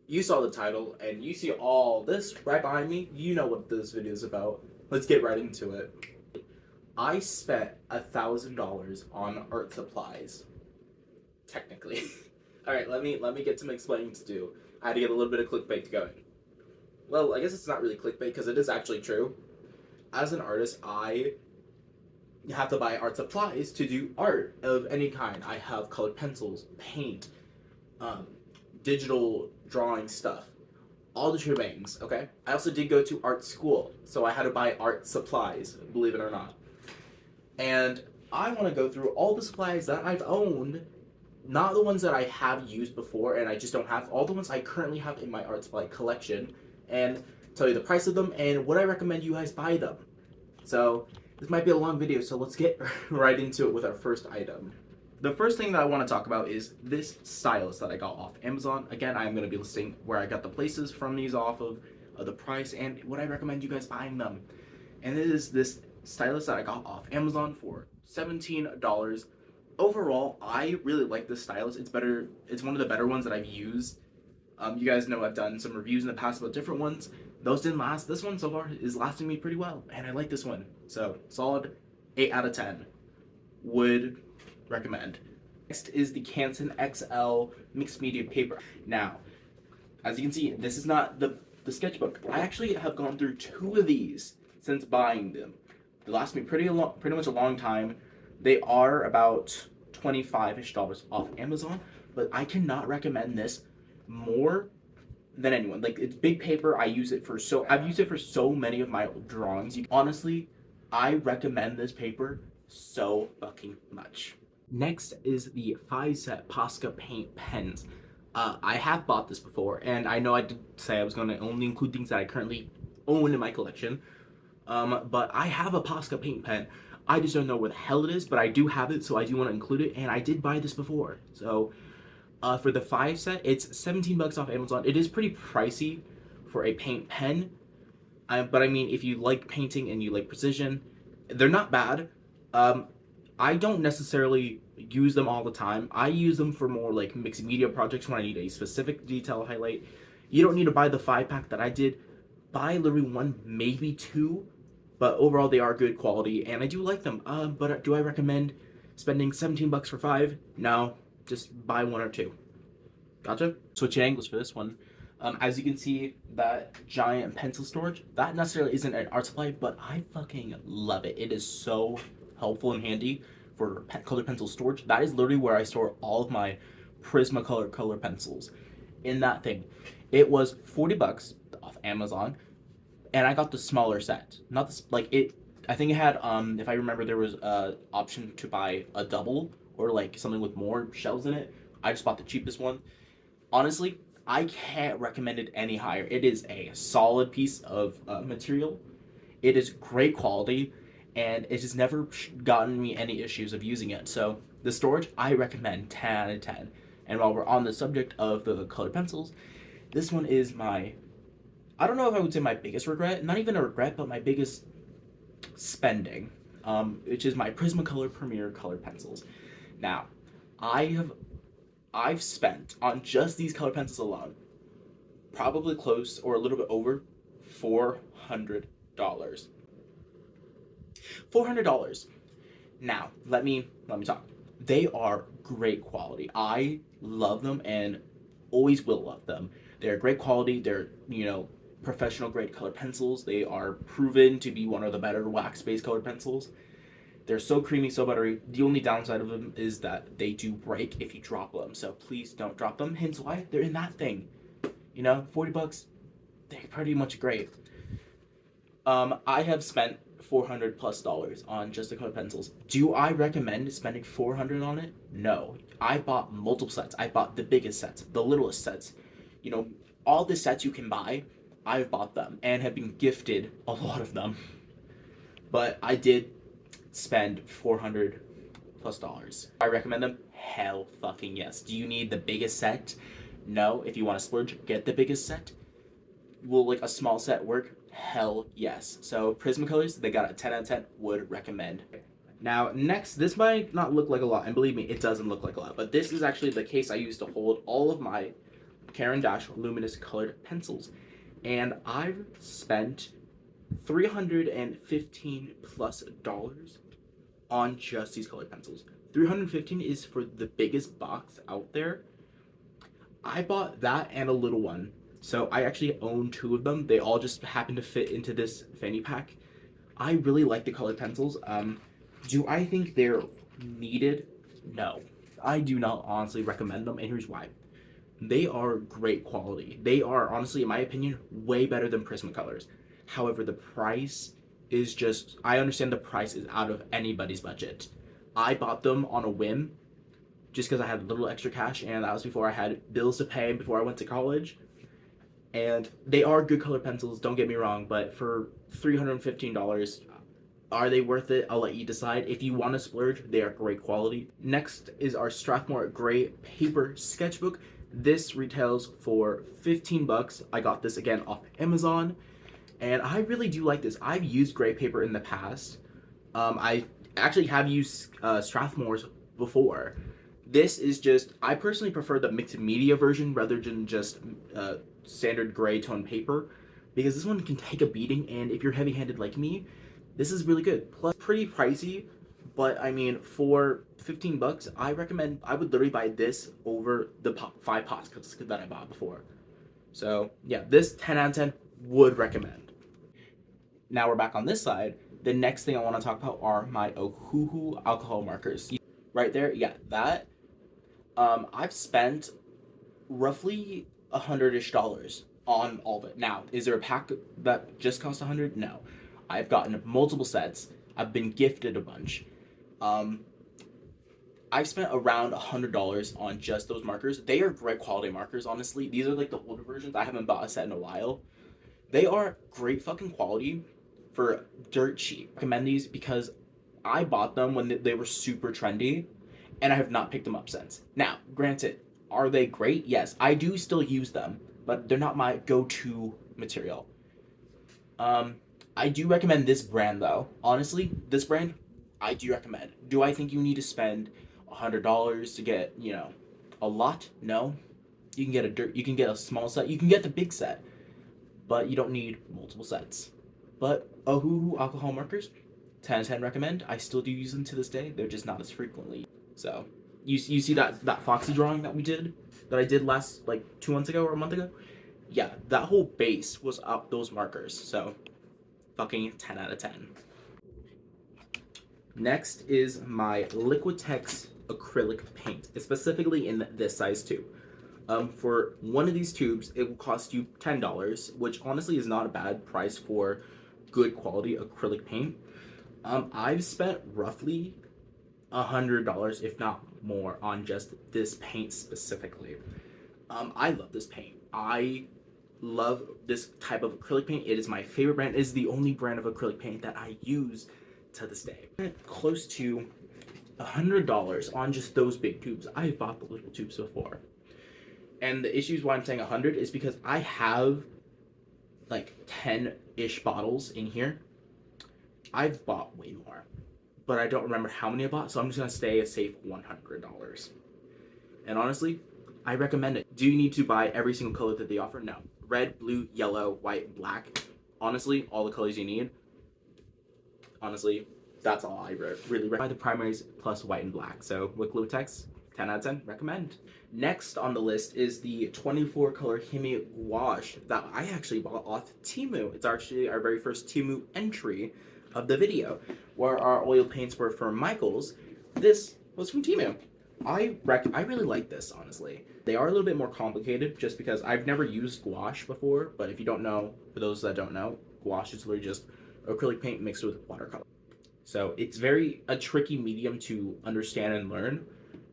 You saw the title and you see all this right behind me. You know what this video is about. Let's get right into it. I spent $1,000 on art supplies. Technically. Alright, let me get some explaining to do. I had to get a little bit of clickbait going. Well, I guess it's not really clickbait because it is actually true. As an artist, I have to buy art supplies to do art of any kind. I have colored pencils, paint, um, digital drawing stuff, all the shebangs, okay? I also did go to art school, so I had to buy art supplies, believe it or not. And I want to go through all the supplies that I've owned, not the ones that I have used before and I just don't have, all the ones I currently have in my art supply collection, and tell you the price of them and what I recommend you guys buy them. So this might be a long video, so let's get right into it with our first item. The first thing that I want to talk about is this stylus that I got off Amazon. Again, I'm going to be listing where I got the places from these off of, the price, and what I recommend you guys buying them. And it is this stylus that I got off Amazon for $17. Overall, I really like this stylus. It's better. It's one of the better ones that I've used. You guys know I've done some reviews in the past about different ones. Those didn't last. This one so far is lasting me pretty well, and I like this one. So solid 8 out of 10. Would recommend. Next is the Canson XL mixed media paper. Now, as you can see, this is not the sketchbook. I actually have gone through 2 of these since buying them. They last me pretty much a long time. They are about $25-ish off Amazon, but I cannot recommend this more than anyone. Like, it's big paper. I've used it for so many of my drawings. Honestly, I recommend this paper so fucking much. Next is the 5-set Posca paint pens. I have bought this before, and I know I did say I was going to only include things that I currently own in my collection. But I have a Posca paint pen. I just don't know where the hell it is, but I do have it, so I do want to include it, and I did buy this before. So, for the 5-set, it's $17 off Amazon. It is pretty pricey for a paint pen, but I mean, if you like painting and you like precision, they're not bad. I don't necessarily use them all the time. I use them for more like mixed media projects when I need a specific detail highlight. You don't need to buy the 5-pack that I did. Buy literally 1, maybe 2, but overall they are good quality and I do like them. But do I recommend spending $17 for 5? No, just buy 1 or 2. Gotcha? Switching angles for this one. As you can see, that giant pencil storage, that necessarily isn't an art supply, but I fucking love it. It is so helpful and handy for colored pencil storage. That is literally where I store all of my Prismacolor color pencils in that thing. It was $40 off Amazon, and I got the smaller set. Not this like it. I think it had if I remember, there was a option to buy a double or like something with more shells in it. I just bought the cheapest one. Honestly, I can't recommend it any higher. It is a solid piece of material. It is great quality, and it has never gotten me any issues of using it. So the storage, I recommend 10 out of 10. And while we're on the subject of the colored pencils, this one is my, I don't know if I would say my biggest regret, not even a regret, but my biggest spending, which is my Prismacolor Premier colored pencils. Now, I've spent on just these colored pencils alone probably close or a little bit over $400. $400. Now, let me talk. They are great quality. I love them and always will love them. They're great quality. They're, professional grade colored pencils. They are proven to be one of the better wax-based colored pencils. They're so creamy, so buttery. The only downside of them is that they do break if you drop them. So please don't drop them. Hence why they're in that thing. $40, they're pretty much great. I have spent $400+ on just the colored pencils. Do I recommend spending $400 on it? No. I bought multiple sets. I bought the biggest sets, the littlest sets. All the sets you can buy, I've bought them and have been gifted a lot of them. But I did spend $400+. I recommend them? Hell fucking yes. Do you need the biggest set? No. If you want to splurge, get the biggest set. Will like a small set work? Hell yes. So Prismacolors, they got a 10 out of 10. Would recommend. Now next, this might not look like a lot, and believe me, it doesn't look like a lot, but this is actually the case I use to hold all of my Caran d'Ache luminous colored pencils, and I've spent $315 plus on just these colored pencils. 315 is for the biggest box out there. I bought that and a little one, so I actually own two of them. They all just happen to fit into this fanny pack. I really like the colored pencils. Do I think they're needed? No. I do not honestly recommend them, and here's why. They are great quality. They are, honestly, in my opinion, way better than Prismacolors. However, the price is just, I understand the price is out of anybody's budget. I bought them on a whim just because I had a little extra cash, and that was before I had bills to pay, before I went to college. And they are good color pencils, don't get me wrong, but for $315, are they worth it? I'll let you decide. If you want to splurge, they are great quality. Next is our Strathmore Gray Paper Sketchbook. This retails for 15 bucks. I got this again off Amazon, and I really do like this. I've used gray paper in the past. I actually have used Strathmore's before. This is just, I personally prefer the mixed media version rather than just standard gray tone paper, because this one can take a beating, and if you're heavy-handed like me, this is really good. Plus, pretty pricey, but I mean, for 15 bucks, I would literally buy this over the 5 pots that I bought before. So yeah, this 10 out of 10 would recommend. Now we're back on this side. The next thing I want to talk about are my Ohuhu alcohol markers. Right there, yeah, that. I've spent roughly $100-ish on all of it. Now, is there a pack that just costs $100? No. I've gotten multiple sets. I've been gifted a bunch. I've spent around $100 on just those markers. They are great quality markers, honestly. These are like the older versions. I haven't bought a set in a while. They are great fucking quality for dirt cheap. I recommend these because I bought them when they were super trendy, and I have not picked them up since. Now, granted, are they great? Yes, I do still use them, but they're not my go-to material. I do recommend this brand though. Honestly, this brand, I do recommend. Do I think you need to spend $100 to get, a lot? No. You can get a small set, you can get the big set, but you don't need multiple sets. But Ohuhu alcohol markers, 10 out of 10 recommend. I still do use them to this day. They're just not as frequently. So, you see that Foxy drawing that I did last, like, 2 months ago or a month ago? Yeah, that whole base was up those markers. So, fucking 10 out of 10. Next is my Liquitex acrylic paint, specifically in this size tube. For one of these tubes, it will cost you $10, which honestly is not a bad price for good quality acrylic paint. I've spent roughly $100, if not more, on just this paint specifically. I love this paint. I love this type of acrylic paint. It is my favorite brand. It is the only brand of acrylic paint that I use to this day. Close to $100 on just those big tubes. I've bought the little tubes before. And the issues why I'm saying 100 is because I have like 10-ish bottles in here. I've bought way more, but I don't remember how many I bought, so I'm just gonna stay a safe $100. And honestly, I recommend it. Do you need to buy every single color that they offer? No. Red, blue, yellow, white, black. Honestly, all the colors you need. Honestly, that's all I really recommend. Buy the primaries plus white and black. So with Liquitex, 10 out of 10, recommend. Next on the list is the 24 color Himi gouache that I actually bought off Temu. It's actually our very first Temu entry of the video, where our oil paints were from Michaels. This was from Temu. I really like this, honestly. They are a little bit more complicated just because I've never used gouache before, but if you don't know, for those that don't know, gouache is literally just acrylic paint mixed with watercolor. So it's a tricky medium to understand and learn,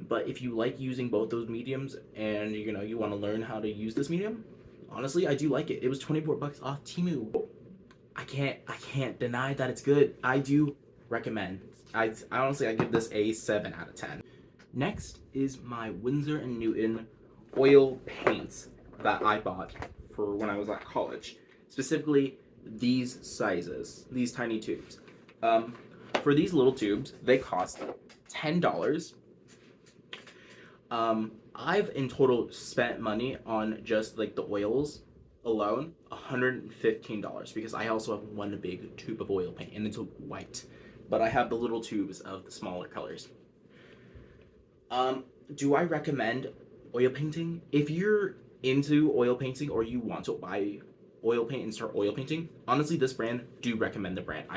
but if you like using both those mediums and you want to learn how to use this medium, honestly, I do like it. It was 24 bucks off Temu. I can't deny that it's good. I do recommend. I honestly, I give this a 7 out of 10. Next is my Winsor & Newton oil paints that I bought for when I was at college. Specifically, these sizes, these tiny tubes. For these little tubes, they cost $10. I've in total spent money on just like the oils alone, $115 because I also have one big tube of oil paint and it's white, but I have the little tubes of the smaller colors. Um, do I recommend oil painting? If you're into oil painting or you want to buy oil paint and start oil painting, honestly, this brand, do recommend the brand.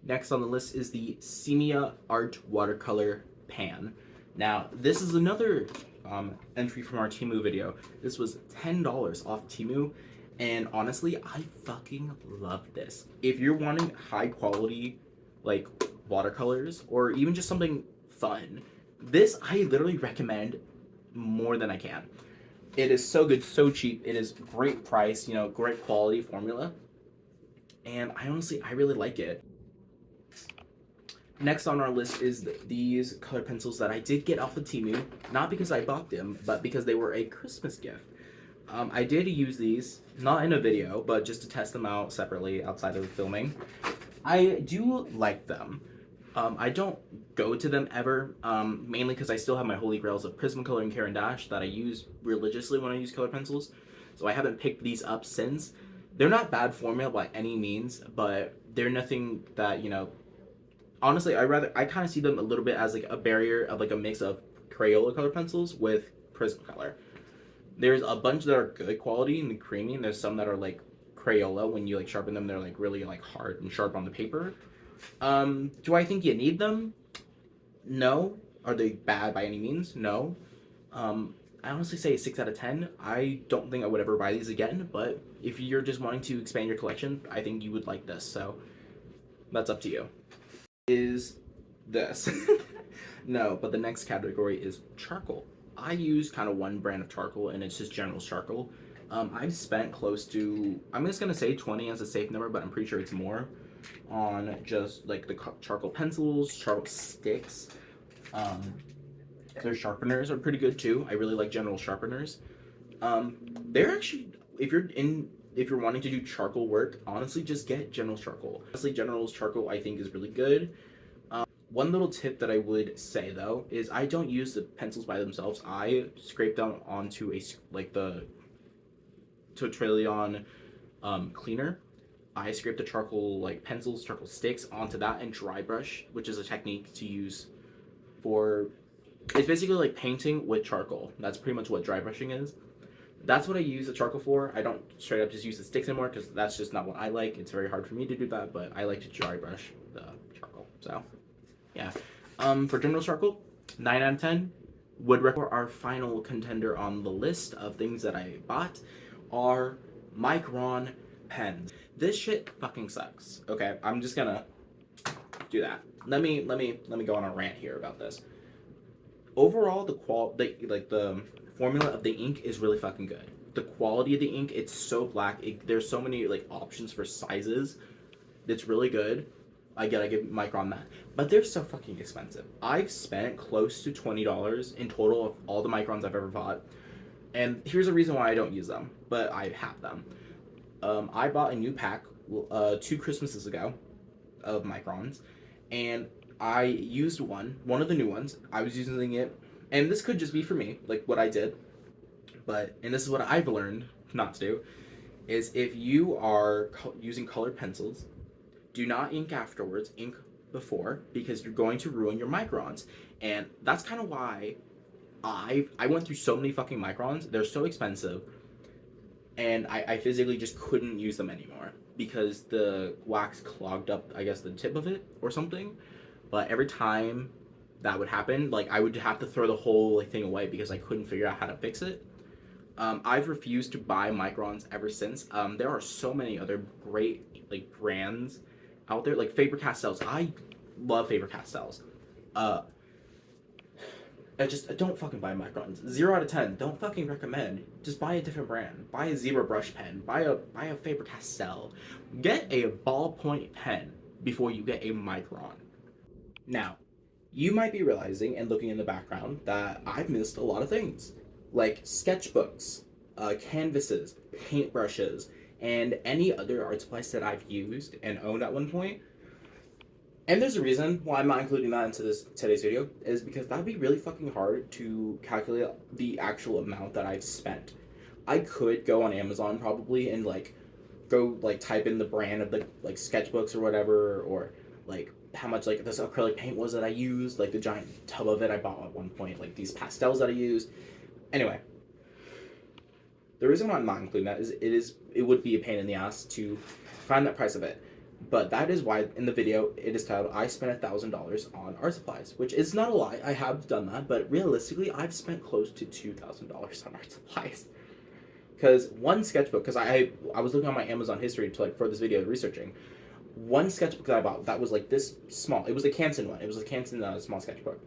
Next on the list is the Semia Art Watercolor Pan. Now, this is another entry from our Temu video. This was $10 off Temu, and honestly, I fucking love this. If you're wanting high quality, like, watercolors, or even just something fun, this I literally recommend more than I can. It is so good, so cheap. It is great price, you know, great quality formula. And I really like it. Next on our list is these color pencils that I did get off of Temu, not because I bought them, but because they were a Christmas gift. I did use these, not in a video, but just to test them out separately outside of the filming. I do like them. I don't go to them ever, mainly because I still have my holy grails of Prismacolor and Caran d'Ache that I use religiously when I use color pencils. So I haven't picked these up since. They're not bad formula by any means, but they're nothing that, you know, honestly, I kind of see them a little bit as like a barrier of like a mix of Crayola color pencils with Prismacolor. There's a bunch that are good quality and creamy, and there's some that are like Crayola. When you like sharpen them, they're like really like hard and sharp on the paper. Do I think you need them? No. Are they bad by any means? No. I honestly say 6 out of 10. I don't think I would ever buy these again, but if you're just wanting to expand your collection, I think you would like this. So that's up to you. Is this. No, but the next category is charcoal. I use kind of one brand of charcoal, and it's just General Charcoal. I've spent close to, I'm just gonna say 20 as a safe number, but I'm pretty sure it's more, on just like the charcoal pencils, charcoal sticks. Their sharpeners are pretty good too. I really like General sharpeners. They're actually, if you're wanting to do charcoal work, honestly, just get General Charcoal. Honestly, General's Charcoal I think is really good. One little tip that I would say though is I don't use the pencils by themselves. I scrape them onto the Trillion cleaner. I scrape the charcoal like pencils, charcoal sticks onto that and dry brush, which is a technique to use for. It's basically like painting with charcoal. That's pretty much what dry brushing is. That's what I use the charcoal for. I don't straight up just use the sticks anymore because that's just not what I like. It's very hard for me to do that, but I like to dry brush the charcoal. So, yeah. For General Charcoal, 9 out of 10. Would recommend. Our final contender on the list of things that I bought are Micron pens. This shit fucking sucks. Okay, I'm just gonna do that. Let me go on a rant here about this. Overall, the formula of the ink is really fucking good. The quality of the ink, it's so black. There's so many like options for sizes. It's really good. I give Micron that, but they're so fucking expensive. I've spent close to $20 in total of all the Microns I've ever bought, and here's a reason why I don't use them, but I have them. I bought a new pack 2 Christmases ago of Microns, and I used one of the new ones. I was using it, and this could just be for me, like what I did, and this is what I've learned not to do, is if you are using colored pencils, do not ink afterwards, ink before, because you're going to ruin your Microns. And that's kind of why I went through so many fucking Microns. They're so expensive, and I physically just couldn't use them anymore because the wax clogged up, I guess, the tip of it or something. But every time that would happen, like I would have to throw the whole thing away because I couldn't figure out how to fix it. I've refused to buy Microns ever since. There are so many other great like brands out there, like Faber-Castells. I love Faber-Castells. Don't fucking buy Microns. 0 out of 10. Don't fucking recommend. Just buy a different brand. Buy a Zebra brush pen. Buy a Faber-Castell. Get a ballpoint pen before you get a Micron. Now, you might be realizing and looking in the background that I've missed a lot of things, like sketchbooks, canvases, paintbrushes, and any other art supplies that I've used and owned at one point. And there's a reason why I'm not including that into today's video, is because that'd be really fucking hard to calculate the actual amount that I've spent. I could go on Amazon probably and like go like type in the brand of the like sketchbooks or whatever, or like how much like this acrylic paint was that I used, like the giant tub of it I bought at one point, like these pastels that I used. Anyway, the reason why I'm not including that is it would be a pain in the ass to find that price of it. But that is why in the video it is titled I spent $1,000 on art supplies, which is not a lie. I have done that, but realistically I've spent close to $2,000 on art supplies. Because one sketchbook, because I was looking on my Amazon history to like for this video researching, one sketchbook that I bought that was like this small. It was the Canson one. It was a Canson small sketchbook.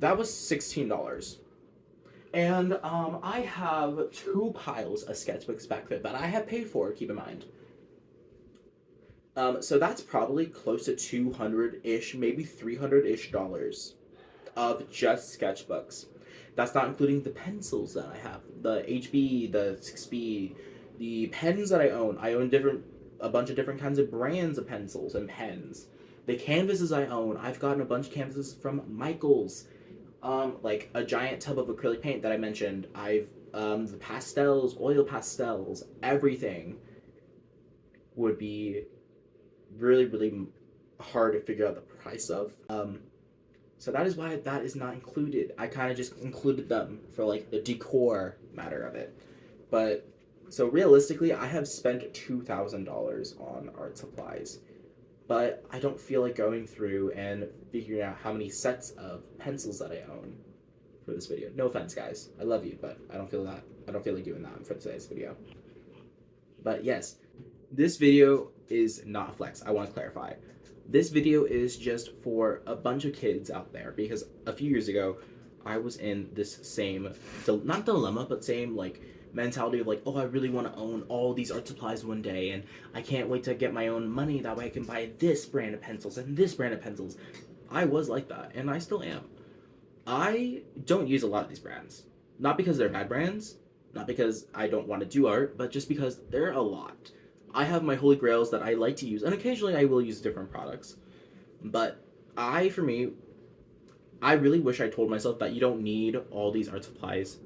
That was $16. And I have two piles of sketchbooks back there that I have paid for. Keep in mind. So that's probably close to 200-ish, maybe 300-ish dollars of just sketchbooks. That's not including the pencils that I have, the HB, the 6B, the pens that I own. I own a bunch of different kinds of brands of pencils and pens. The canvases I own, I've gotten a bunch of canvases from Michaels. Like a giant tub of acrylic paint that I mentioned. I've the pastels, oil pastels, everything would be really, really hard to figure out the price of. So that is why that is not included. I kind of just included them for like the decor matter of it. But so realistically, I have spent $2,000 on art supplies. But I don't feel like going through and figuring out how many sets of pencils that I own for this video. No offense, guys. I love you, but I don't feel like doing that for today's video. But yes, this video is not a flex. I want to clarify. This video is just for a bunch of kids out there, because a few years ago, I was in this same, not dilemma, but same like mentality of like, oh, I really want to own all these art supplies one day, and I can't wait to get my own money, that way I can buy this brand of pencils and this brand of pencils. I was like that, and I still am. I don't use a lot of these brands. Not because they're bad brands, not because I don't want to do art, but just because they're a lot. I have my holy grails that I like to use, and occasionally I will use different products. But for me, I really wish I told myself that you don't need all these art supplies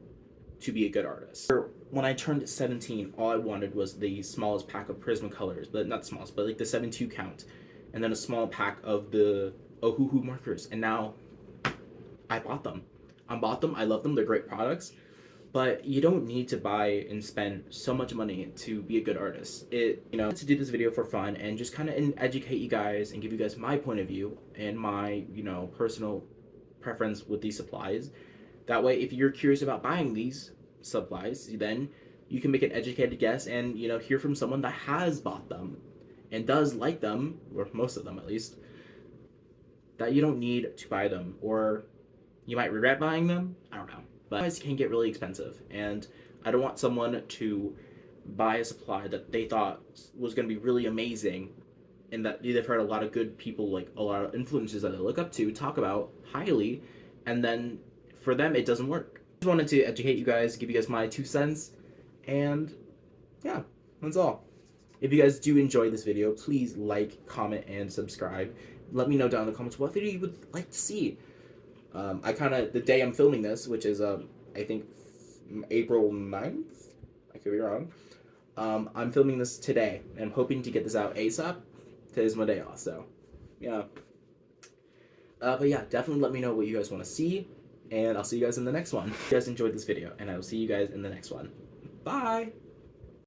to be a good artist. When I turned 17, all I wanted was the smallest pack of Prismacolors, but not smallest, but like the 7.2 count, and then a small pack of the Ohuhu markers, and now I bought them. I love them, they're great products. But you don't need to buy and spend so much money to be a good artist. To do this video for fun and just kind of educate you guys and give you guys my point of view and my, personal preference with these supplies. That way, if you're curious about buying these supplies, then you can make an educated guess and, hear from someone that has bought them and does like them, or most of them at least, that you don't need to buy them, or you might regret buying them. I don't know. But supplies can get really expensive, and I don't want someone to buy a supply that they thought was going to be really amazing, and that they've heard a lot of good people, like a lot of influencers that they look up to, talk about highly, and then for them it doesn't work. I just wanted to educate you guys, give you guys my 2 cents, and yeah, that's all. If you guys do enjoy this video, please like, comment, and subscribe. Let me know down in the comments what video you would like to see. The day I'm filming this, which is, I think, April 9th? I could be wrong. I'm filming this today, and I'm hoping to get this out ASAP. Today's my day off, so, yeah. But yeah, definitely let me know what you guys want to see, and I'll see you guys in the next one. If you guys enjoyed this video, and I will see you guys in the next one. Bye!